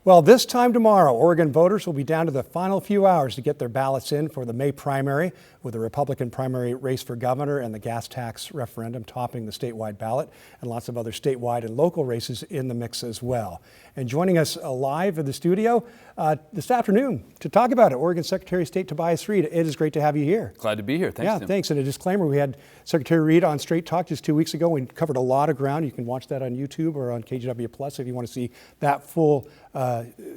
Well, this time tomorrow, Oregon voters will be down to the final few hours to get their ballots in for the May primary, with the Republican primary race for governor and the gas tax referendum topping the statewide ballot, and lots of other statewide and local races in the mix as well. And joining us live in the studio this afternoon to talk about it, Oregon Secretary of State Tobias Read. It is great to have you here. Glad to be here. Thanks, Yeah, Tim. thanks. And a disclaimer, we had Secretary Read on Straight Talk just 2 weeks ago. We covered a lot of ground. You can watch that on YouTube or on KGW Plus if you want to see that full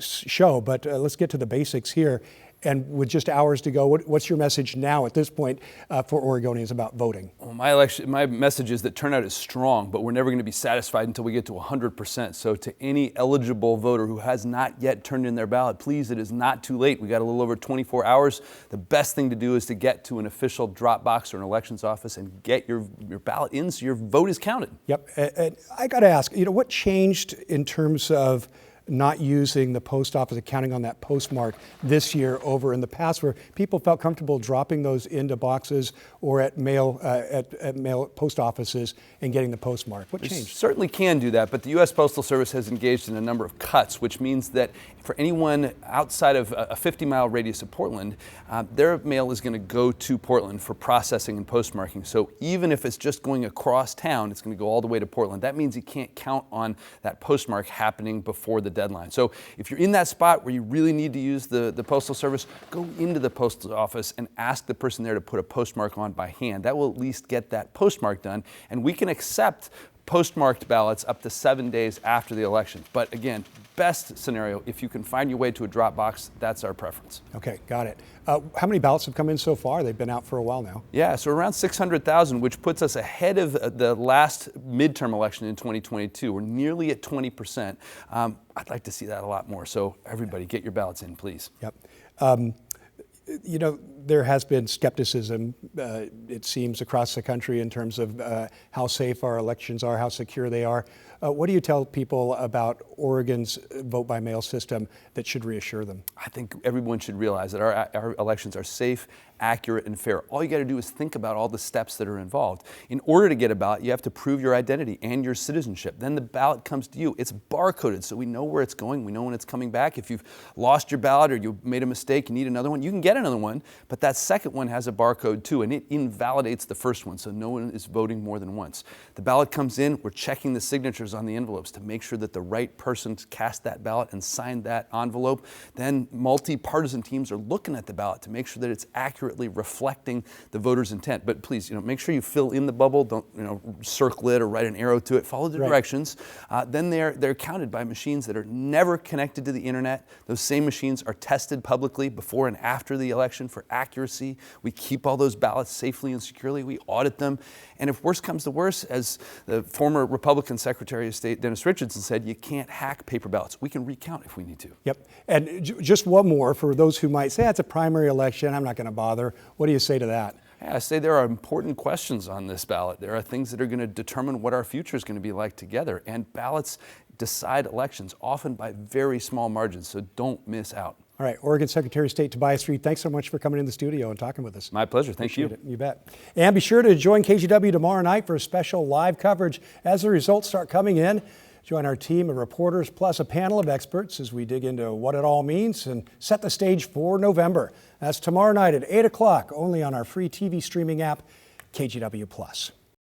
show. But let's get to the basics here. And with just hours to go, what's your message now at this point for Oregonians about voting? Well, my message is that turnout is strong, but we're never going to be satisfied until we get to 100%. So to any eligible voter who has not yet turned in their ballot, please, it is not too late. We got a little over 24 hours. The best thing to do is to get to an official drop box or an elections office and get your ballot in so your vote is counted. Yep. And I got to ask, what changed in terms of not using the post office and counting on that postmark this year over in the past, where people felt comfortable dropping those into boxes or at mail post offices and getting the postmark? What changed? You certainly can do that, but the U.S. Postal Service has engaged in a number of cuts, which means that for anyone outside of a 50-mile radius of Portland, their mail is going to go to Portland for processing and postmarking. So even if it's just going across town, it's going to go all the way to Portland. That means you can't count on that postmark happening before the deadline. So if you're in that spot where you really need to use the Postal Service, go into the postal office and ask the person there to put a postmark on by hand. That will at least get that postmark done, and we can accept postmarked ballots up to 7 days after the election. But again, best scenario, if you can find your way to a drop box, that's our preference. Okay, got it. How many ballots have come in so far? They've been out for a while now. Yeah, so around 600,000, which puts us ahead of the last midterm election in 2022. We're nearly at 20%. I'd like to see that a lot more. So everybody, get your ballots in, please. Yep. There has been skepticism, it seems, across the country in terms of how safe our elections are, how secure they are. What do you tell people about Oregon's vote-by-mail system that should reassure them? I think everyone should realize that our elections are safe, accurate, and fair. All you got to do is think about all the steps that are involved. In order to get a ballot, you have to prove your identity and your citizenship. Then the ballot comes to you. It's barcoded, so we know where it's going. We know when it's coming back. If you've lost your ballot or you made a mistake, you need another one, you can get another one, but that second one has a barcode too, and it invalidates the first one, so no one is voting more than once. The ballot comes in, we're checking the signatures on the envelopes to make sure that the right person cast that ballot and signed that envelope. Then multi-partisan teams are looking at the ballot to make sure that it's accurately reflecting the voter's intent. But please, make sure you fill in the bubble. Don't, circle it or write an arrow to it. Follow the directions. Then they're counted by machines that are never connected to the internet. Those same machines are tested publicly before and after the election for accuracy. We keep all those ballots safely and securely. We audit them. And if worse comes to worse, as the former Republican Secretary of State Dennis Richardson said, you can't hack paper ballots. We can recount if we need to. Yep. And just one more for those who might say, it's a primary election, I'm not going to bother. What do you say to that? I say there are important questions on this ballot. There are things that are going to determine what our future is going to be like together. And ballots decide elections, often by very small margins, so don't miss out. All right, Oregon Secretary of State Tobias Read, thanks so much for coming in the studio and talking with us. My pleasure. Thank you. You bet. And be sure to join KGW tomorrow night for a special live coverage as the results start coming in. Join our team of reporters plus a panel of experts as we dig into what it all means and set the stage for November. That's tomorrow night at 8 o'clock, only on our free TV streaming app, KGW Plus.